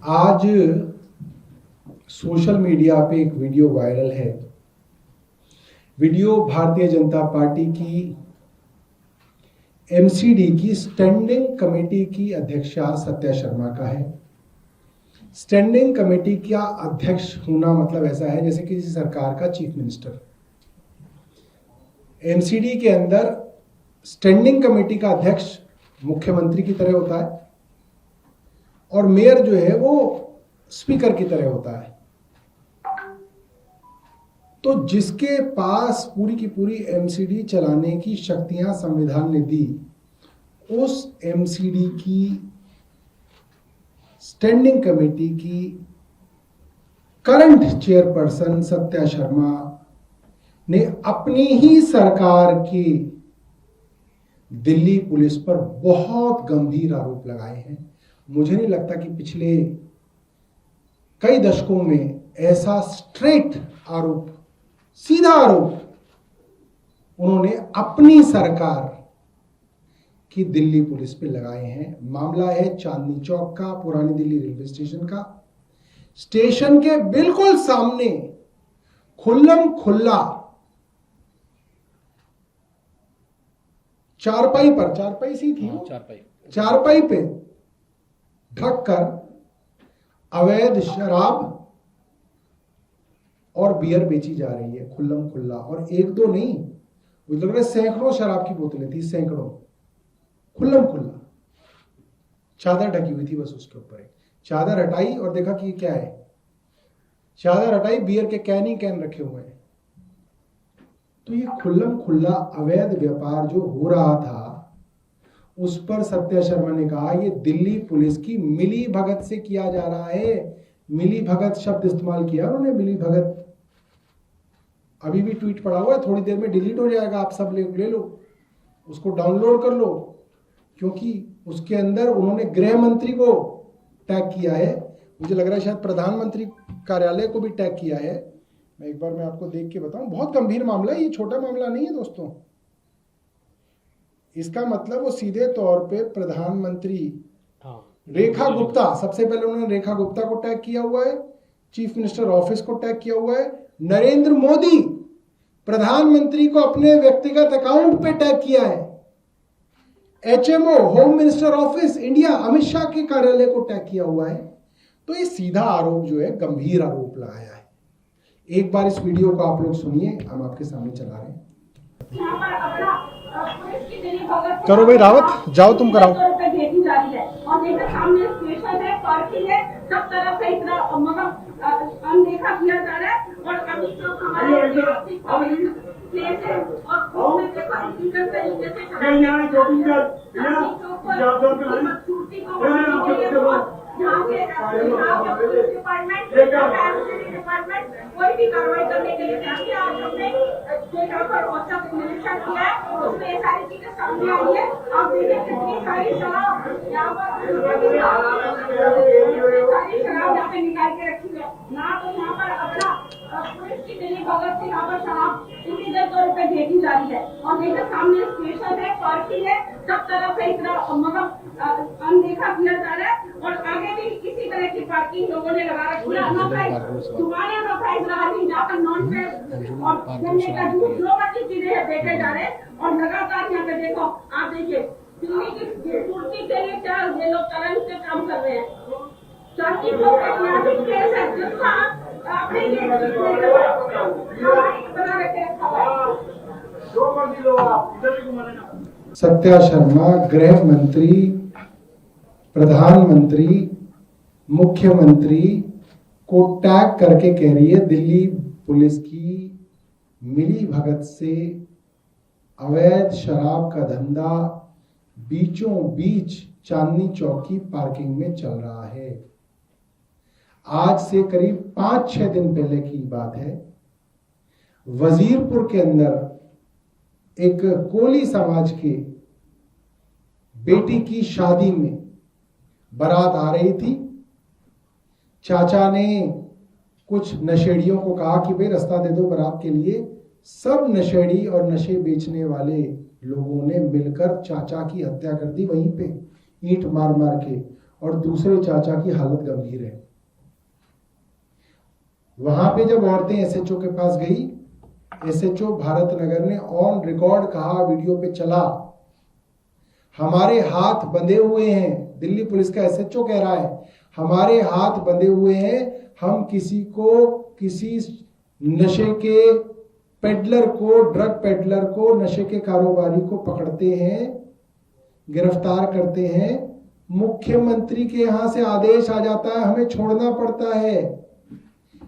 आज social media पे एक वीडियो वायरल है। वीडियो भारतीय जनता पार्टी की एमसीडी की स्टैंडिंग कमेटी की अध्यक्षा सत्या शर्मा का है। स्टैंडिंग कमेटी का अध्यक्ष होना मतलब ऐसा है जैसे किसी सरकार का चीफ मिनिस्टर। एमसीडी के अंदर स्टैंडिंग कमेटी का अध्यक्ष मुख्यमंत्री की तरह होता है और मेयर जो है वो स्पीकर की तरह होता है। तो जिसके पास पूरी की पूरी एमसीडी चलाने की शक्तियां संविधान ने दी, उस एमसीडी की स्टैंडिंग कमेटी की करंट चेयरपर्सन सत्या शर्मा ने अपनी ही सरकार की दिल्ली पुलिस पर बहुत गंभीर आरोप लगाए हैं। मुझे नहीं लगता कि पिछले कई दशकों में ऐसा स्ट्रेट आरोप, सीधा आरोप उन्होंने अपनी सरकार की दिल्ली पुलिस पे लगाए हैं। मामला है चांदनी चौक का, पुरानी दिल्ली रेलवे स्टेशन का। स्टेशन के बिल्कुल सामने खुल्लम खुल्ला चारपाई सी थी, चारपाई पे ढककर अवैध शराब और बियर बेची जा रही है, खुल्लम खुल्ला। और एक दो नहीं, मुझे लग रहा है सैकड़ों शराब की बोतलें थी, सैकड़ों, खुल्लम खुल्ला। चादर ढकी हुई थी बस उसके ऊपर। एक चादर हटाई और देखा कि ये क्या है। चादर हटाई, बियर के कैन ही कैन रखे हुए हैं। तो ये खुल्लम खुल्ला अवैध व्यापार जो हो रहा था, उस पर सत्या शर्मा ने कहा ये दिल्ली पुलिस की मिली भगत से किया जा रहा है। मिली भगत शब्द इस्तेमाल किया उन्होंने, मिली भगत। अभी भी ट्वीट पड़ा हुआ है, थोड़ी देर में डिलीट हो जाएगा, आप सब ले लो, उसको डाउनलोड कर लो, क्योंकि उसके अंदर उन्होंने गृह मंत्री को टैग किया है। मुझे लग रहा है शायद प्रधानमंत्री कार्यालय को भी टैग किया है। मैं आपको देख के बताऊं, बहुत गंभीर मामला है, ये छोटा मामला नहीं है दोस्तों। इसका मतलब वो सीधे तौर पे प्रधानमंत्री रेखा गुप्ता, सबसे पहले उन्होंने रेखा गुप्ता को टैग किया हुआ है, चीफ मिनिस्टर ऑफिस को टैग किया हुआ है, नरेंद्र मोदी प्रधानमंत्री को अपने व्यक्तिगत अकाउंट पे टैग किया है, HMO home minister office India Amit Shah के कार्यालय को टैग किया हुआ है। तो ये सीधा आरोप जो है, गंभीर आरोप लगाया है। एक बार इस वीडियो को आप लोग सुनिए, हम आपके सामने चला रहे हैं। करो भाई रावत, जाओ तुम कराओ। भेजी जा रही है और देखो सामने स्टेशन है, पार्किंग है, सब तरफ से इतना अनदेखा किया जा रहा है। और अभी तो हमारे प्लेस है और उसमें देखो इलीगल तरीके से डिपार्टमेंट कोई भी कार्रवाई करने के लिए नहीं। आज हमने जो यहाँ पर औचक निरीक्षण किया है उसमें ये सारी चीजें सामने आई है। आप देखिए कितनी सारी शराब यहाँ पर यहाँ पे निकाल के रखी है ना। तो यहाँ पर अपना पुलिस की मिली भगत से यहाँ पर शराब इतने तौर पे भेजी जा रही है और देखिए सामने स्टेशन है, पार्किंग है, सब तरफ से इतना अनदेखा किया जा रहा है। और आगे भी इसी तरह की पार्किंग लोगों ने लगा रखी है। दुकानें अनऑथराइज लगा दी, जहाँ पर नॉन वेज और गन्ने का जूस जो मर्जी चीजें बेचे जा रहे हैं। और लगातार यहाँ पे देखो, आप देखिए दिल्ली की पूर्ति के लिए क्या ये लोग करंट से काम कर रहे हैं। चांदनी चौक ऐतिहासिक प्लेस है जिसका आपने ये बना रखे सत्या शर्मा गृह मंत्री, प्रधानमंत्री, मुख्यमंत्री को टैग करके कह रही है दिल्ली पुलिस की मिली भगत से अवैध शराब का धंधा बीचों बीच चांदनी चौक की पार्किंग में चल रहा है। आज से करीब 5-6 दिन पहले की बात है। वजीरपुर के अंदर एक कोली समाज के बेटी की शादी में बारात आ रही थी। चाचा ने कुछ नशेड़ियों को कहा कि भाई रास्ता दे दो बारात के लिए। सब नशेड़ी और नशे बेचने वाले लोगों ने मिलकर चाचा की हत्या कर दी वहीं पे, ईंट मार मार के। और दूसरे चाचा की हालत गंभीर है। वहां पे जब औरतें एसएचओ के पास गई, एसएचओ भारत नगर ने ऑन रिकॉर्ड कहा, वीडियो पे चला, हमारे हाथ बंधे हुए हैं। दिल्ली पुलिस का एसएचओ कह रहा है हमारे हाथ बंधे हुए हैं, हम किसी नशे के पेडलर को, ड्रग पेडलर को, नशे के कारोबारी को पकड़ते हैं, गिरफ्तार करते हैं, मुख्यमंत्री के यहां से आदेश आ जाता है, हमें छोड़ना पड़ता है।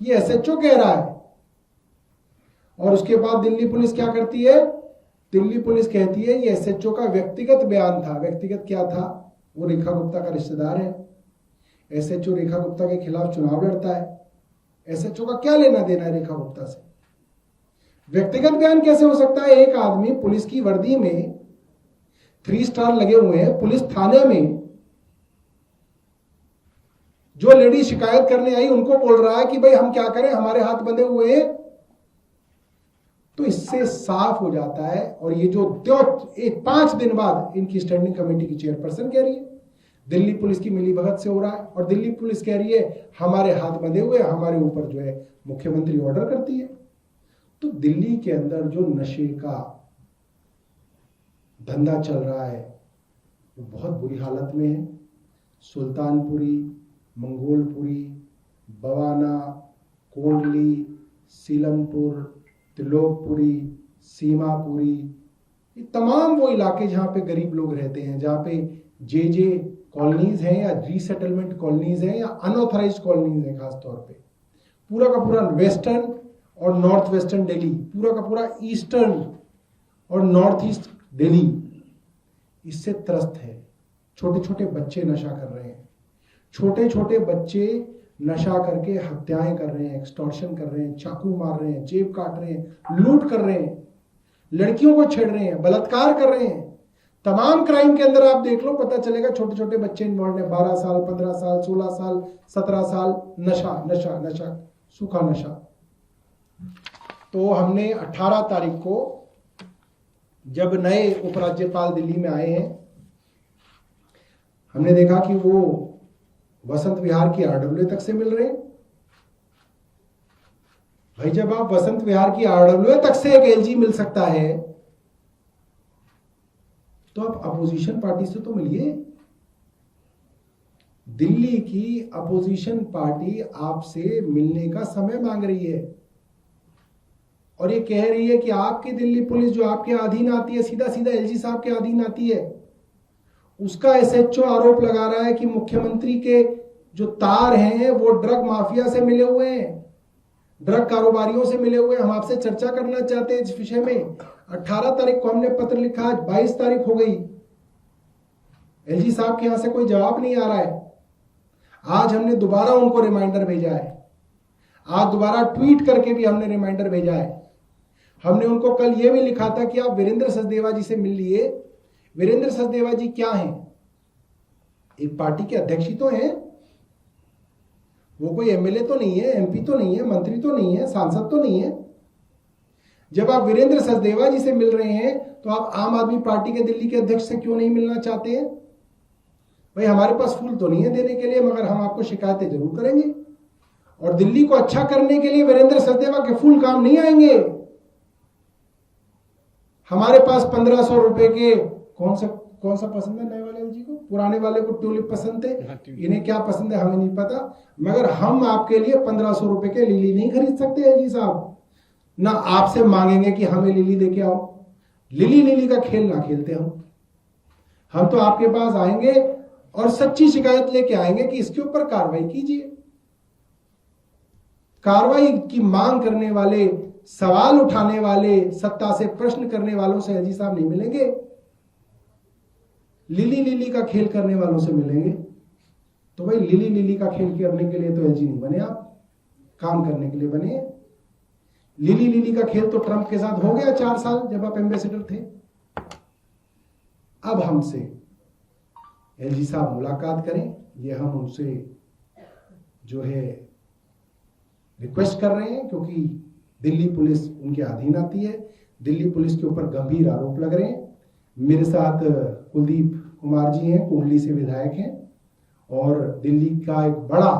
ये एसएचओ कह रहा है। और उसके बाद दिल्ली पुलिस क्या करती है? दिल्ली पुलिस कहती है ये एसएचओ का व्यक्तिगत बयान था। व्यक्तिगत क्या था? वो रेखा गुप्ता का रिश्तेदार है। एसएचओ रेखा गुप्ता के खिलाफ चुनाव लड़ता है। एसएचओ का क्या लेना देना है रेखा गुप्ता से? व्यक्तिगत बयान कैसे हो सकता है? एक आदमी पुलिस की वर्दी में 3 स्टार लगे हुए हैं, पुलिस थाने में, जो लेडी शिकायत करने आई उनको बोल रहा है कि भाई हम क्या करें, हमारे हाथ बंधे हुए हैं। तो इससे साफ हो जाता है। और ये जो 5 दिन बाद इनकी स्टैंडिंग कमेटी की चेयरपर्सन कह रही है दिल्ली पुलिस की मिलीभगत से हो रहा है, और दिल्ली पुलिस कह रही है हमारे हाथ बंधे हुए, हमारे ऊपर जो है मुख्यमंत्री ऑर्डर करती है। तो दिल्ली के अंदर जो नशे का धंधा चल रहा है वो बहुत बुरी हालत में है। सुल्तानपुरी, मंगोलपुरी, बवाना, कोंडली, सीलमपुर, त्रिलोकपुरी, सीमापुरी, ये तमाम वो इलाके जहां पे गरीब लोग रहते हैं, जहां पे जे कॉलोनीज हैं या रीसेटलमेंट कॉलोनीज हैं या अनऑथराइज्ड कॉलोनीज हैं। खासतौर पे पूरा का पूरा वेस्टर्न और नॉर्थ वेस्टर्न दिल्ली, पूरा का पूरा ईस्टर्न और नॉर्थ ईस्ट दिल्ली इससे त्रस्त है। छोटे छोटे बच्चे नशा कर रहे हैं, छोटे छोटे बच्चे नशा करके हत्याएं कर रहे हैं, एक्सटॉर्शन कर रहे हैं, चाकू मार रहे हैं, जेब काट रहे हैं, लूट कर रहे हैं, लड़कियों को छेड़ रहे हैं, बलात्कार कर रहे हैं। तमाम क्राइम के अंदर आप देख लो, पता चलेगा छोटे छोटे बच्चे इन्वॉल्व है। 12 साल, 15 साल, 16 साल, 17 साल, नशा नशा नशा, सूखा नशा। तो हमने 18 तारीख को जब नए उपराज्यपाल दिल्ली में आए हैं, हमने देखा कि वो वसंत विहार की आरडब्ल्यू तक से मिल रहे हैं। भाई जब आप वसंत विहार की आरडब्ल्यू तक से एक एलजी मिल सकता है तो आप अपोजिशन पार्टी से तो मिलिए। दिल्ली की अपोजिशन पार्टी आपसे मिलने का समय मांग रही है और ये कह रही है कि आपकी दिल्ली पुलिस जो आपके अधीन आती है, सीधा सीधा एलजी साहब के अधीन आती है, उसका एसएचओ आरोप लगा रहा है कि मुख्यमंत्री के जो तार हैं वो ड्रग माफिया से मिले हुए हैं, ड्रग कारोबारियों से मिले हुए हैं। हम आपसे चर्चा करना चाहते हैं इस विषय में। 18 तारीख को हमने पत्र लिखा, आज 22 तारीख हो गई, एलजी साहब के यहां से कोई जवाब नहीं आ रहा है। आज हमने दोबारा उनको रिमाइंडर भेजा है, आज दोबारा ट्वीट करके भी हमने रिमाइंडर भेजा है। हमने उनको कल यह भी लिखा था कि आप वीरेंद्र सचदेवा जी से मिल लिए। वीरेंद्र सचदेवा जी क्या हैं? एक पार्टी के अध्यक्ष ही तो हैं, वो कोई एमएलए तो नहीं है, एमपी तो नहीं है, मंत्री तो नहीं है, सांसद तो नहीं है। जब आप वीरेंद्र सचदेवा जी से मिल रहे हैं तो आप आम आदमी पार्टी के दिल्ली के अध्यक्ष से क्यों नहीं मिलना चाहते हैं? भाई हमारे पास फूल तो नहीं है देने के लिए, मगर हम आपको शिकायतें जरूर करेंगे और दिल्ली को अच्छा करने के लिए वीरेंद्र सचदेवा के फूल काम नहीं आएंगे। हमारे पास 1500 रुपए के कौन सा पसंद है नए वाले जी को? पुराने वाले को ट्यूलिप पसंद थे, इन्हें क्या पसंद है हमें नहीं पता, मगर हम आपके लिए 1500 रुपए के लिली नहीं खरीद सकते हैं जी साहब। ना आपसे मांगेंगे कि हमें लिली लेके आओ। लिली का खेल ना खेलते हम तो आपके पास आएंगे और सच्ची शिकायत लेके आएंगे कि इसके ऊपर कार्रवाई कीजिए। कार्रवाई की मांग करने वाले, सवाल उठाने वाले, सत्ता से प्रश्न करने वालों से एलजी साहब नहीं मिलेंगे, लिली का खेल करने वालों से मिलेंगे। तो भाई लिली का खेल करने के लिए तो एलजी नहीं बने, आप काम करने के लिए बने। लिली का खेल तो ट्रंप के साथ हो गया 4 साल जब आप एम्बेसडर थे। अब हमसे एलजी साहब मुलाकात करें, ये हम उनसे जो है रिक्वेस्ट कर रहे हैं, क्योंकि दिल्ली पुलिस उनके अधीन आती है। दिल्ली पुलिस के ऊपर गंभीर आरोप लग रहे हैं। मेरे साथ कुलदीप कुमार जी हैं, कुंडली से विधायक हैं, और दिल्ली का एक बड़ा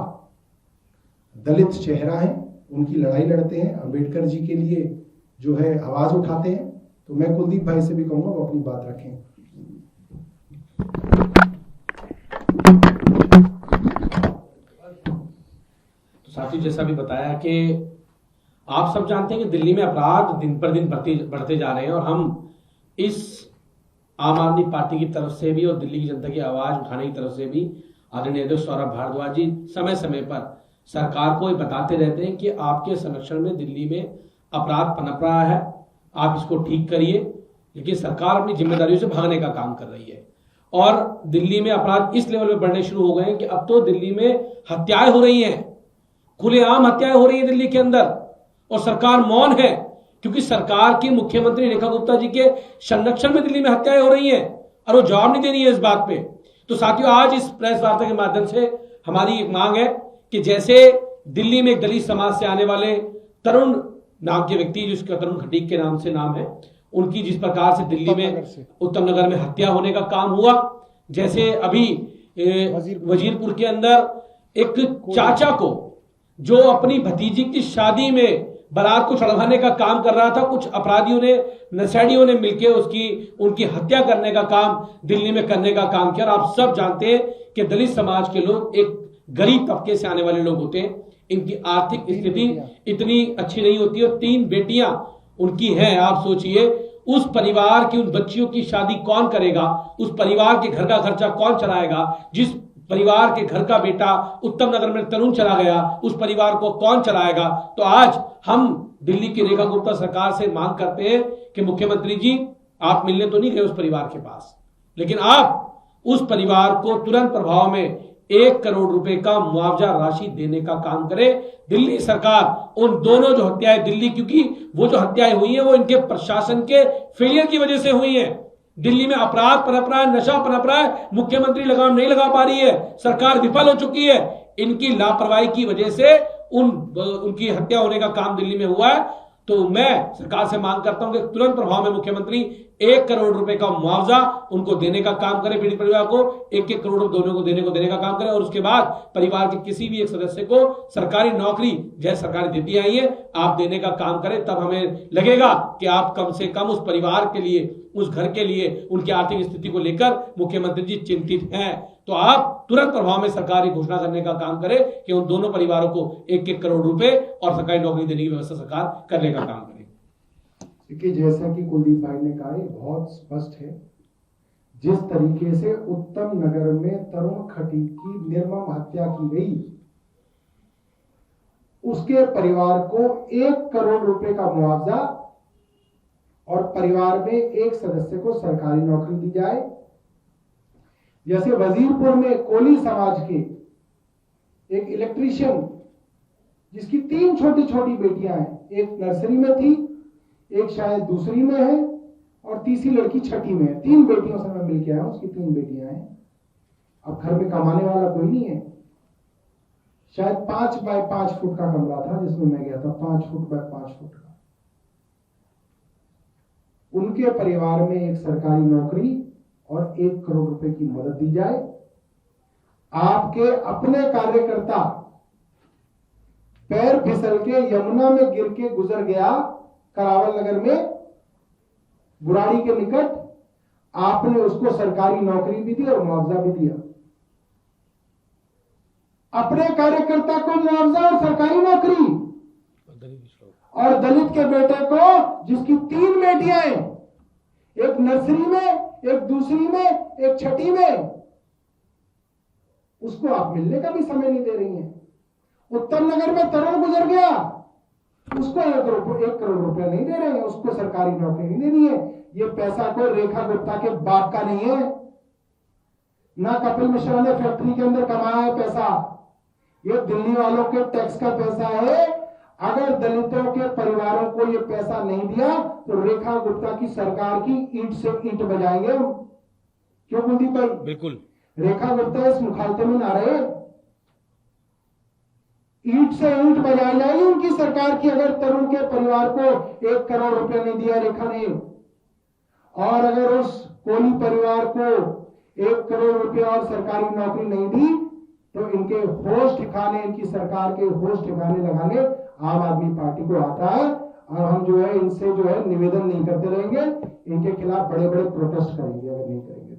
दलित चेहरा है, उनकी लड़ाई लड़ते हैं, अंबेडकर जी के लिए जो है आवाज उठाते हैं। तो मैं कुलदीप भाई से भी कहूंगा वो अपनी बात रखें। तो साथी जैसा भी बताया कि आप सब जानते हैं कि दिल्ली में अपराध दिन पर दिन बढ़ते जा रहे हैं, और हम इस आम आदमी पार्टी की तरफ से भी और दिल्ली की जनता की आवाज उठाने की तरफ से भी आदरणीय अध्यक्ष सौरभ भारद्वाज जी समय समय पर सरकार को ये बताते रहते हैं कि आपके संरक्षण में दिल्ली में अपराध पनप रहा है, आप इसको ठीक करिए। लेकिन सरकार अपनी जिम्मेदारियों से भागने का काम कर रही है, और दिल्ली में अपराध इस लेवल पे बढ़ने शुरू हो गए हैं कि अब तो दिल्ली में हत्याएं हो रही हैं, खुलेआम हत्याएं हो रही है दिल्ली के अंदर, और सरकार मौन है क्योंकि सरकार की मुख्यमंत्री रेखा गुप्ता जी के संरक्षण में दिल्ली में हत्याएं हो रही हैं और वो जवाब नहीं दे रही है इस बात पे। तो साथियों, आज इस प्रेस वार्ता के माध्यम से हमारी एक मांग है कि जैसे दिल्ली में एक दलित समाज से आने वाले तरुण नाम के व्यक्ति, जिसका तरुण खटीक के नाम से नाम है, उनकी जिस प्रकार से दिल्ली में उत्तम नगर में हत्या होने का काम हुआ, जैसे अभी वजीरपुर के अंदर एक चाचा को जो अपनी भतीजी की शादी में बारात को चढ़वाने का काम कर रहा था, कुछ अपराधियों ने, नशेड़ियों ने मिलकर उनकी हत्या करने का काम दिल्ली में करने का काम किया। और आप सब जानते हैं कि दलित समाज के लोग एक गरीब तबके से आने वाले लोग होते हैं, इनकी आर्थिक स्थिति इतनी अच्छी नहीं होती है। 3 बेटियां उनकी हैं, आप सोचिए उस परिवार की, उन बच्चियों की शादी कौन करेगा, उस परिवार के घर का खर्चा कौन चलाएगा, जिस परिवार के घर का बेटा उत्तम नगर में तरुण चला गया उस परिवार को कौन चलाएगा। तो आज हम दिल्ली की रेखा गुप्ता सरकार से मांग करते हैं कि मुख्यमंत्री जी, आप मिलने तो नहीं गए उस परिवार के पास, लेकिन आप उस परिवार को तुरंत प्रभाव में 1 करोड़ रुपए का मुआवजा राशि देने का काम करे। दिल्ली सरकार उन दोनों जो हत्याएं दिल्ली, क्योंकि वो जो हत्याएं हुई हैं वो इनके प्रशासन के फेलियर की वजह से हुई हैं। दिल्ली में अपराध पनप रहा है, नशा पनप रहा है, मुख्यमंत्री लगाम नहीं लगा पा रही है, सरकार विफल हो चुकी है। इनकी लापरवाही की वजह से उनकी हत्या होने का काम दिल्ली में हुआ है। तो मैं सरकार से मांग करता हूं कि तुरंत प्रभाव में मुख्यमंत्री 1 करोड़ रुपए का मुआवजा उनको देने का काम करे, पीड़ित परिवार को 1-1 करोड़ दोनों को देने का काम करे, और उसके बाद परिवार के किसी भी एक सदस्य को सरकारी नौकरी जैसे सरकार देती आई है आप देने का काम करें। तब हमें लगेगा कि आप कम से कम उस परिवार के लिए, उस घर के लिए, उनकी आर्थिक स्थिति को लेकर मुख्यमंत्री जी चिंतित हैं। तो आप तुरंत प्रभाव में सरकारी घोषणा करने का काम करें कि उन दोनों परिवारों को 1-1 करोड़ रुपए और सरकारी नौकरी देने की व्यवस्था सरकार करने का काम करे। क्योंकि जैसा कि कुलदीप भाई ने कहा, ये बहुत स्पष्ट है, जिस तरीके से उत्तम नगर में तरुण खटीक की निर्मम हत्या की गई, उसके परिवार को 1 करोड़ रुपए का मुआवजा और परिवार में एक सदस्य को सरकारी नौकरी दी जाए। जैसे वजीरपुर में कोली समाज के एक इलेक्ट्रीशियन जिसकी 3 छोटी छोटी बेटियां हैं, एक नर्सरी में थी, एक शायद दूसरी में है और तीसरी लड़की छठी में है। 3 बेटियों से मैं मिलके आया हूं, उसकी 3 बेटियां हैं। अब घर में कमाने वाला कोई नहीं है। शायद 5 बाय 5 फुट का कमरा था जिसमें मैं गया था, 5 फुट बाय 5 फुट का। उनके परिवार में एक सरकारी नौकरी और 1 करोड़ रुपए की मदद दी जाए। आपके अपने कार्यकर्ता पैर फिसल के यमुना में गिर के गुजर गया करावल नगर में, बुराड़ी के निकट, आपने उसको सरकारी नौकरी भी दी और मुआवजा भी दिया। अपने कार्यकर्ता को मुआवजा और सरकारी नौकरी, और दलित के बेटे को जिसकी 3 बेटियां हैं, एक नर्सरी में, एक दूसरी में, एक छठी में, उसको आप मिलने का भी समय नहीं दे रही हैं। उत्तम नगर में तरुण गुजर गया, उसको 1 करोड़ रुपया नहीं दे रहे हैं, उसको सरकारी नौकरी नहीं देनी है। ये पैसा कोई रेखा गुप्ता के बाप का नहीं है, ना कपिल मिश्रा ने फैक्ट्री के अंदर कमाया है पैसा, ये दिल्ली वालों के टैक्स का पैसा है। अगर दलितों के परिवारों को ये पैसा नहीं दिया तो रेखा गुप्ता की सरकार की ईंट से ईंट बजाएंगे हम। क्यों कुलदीप भाई? बिल्कुल, रेखा गुप्ता इस मुखालते में ना रहे, ईंट से ईंट बजाई जाएगी उनकी सरकार की अगर तरुण के परिवार को 1 करोड़ रुपया नहीं दिया रेखा ने, और अगर उस कोली परिवार को 1 करोड़ रुपया और सरकारी नौकरी नहीं दी तो इनके होश ठिकाने, इनकी सरकार के होश ठिकाने लगाने आम आदमी पार्टी को आता है। और हम जो है इनसे जो है निवेदन नहीं करते रहेंगे, इनके खिलाफ बड़े बड़े प्रोटेस्ट करेंगे अगर नहीं करेंगे।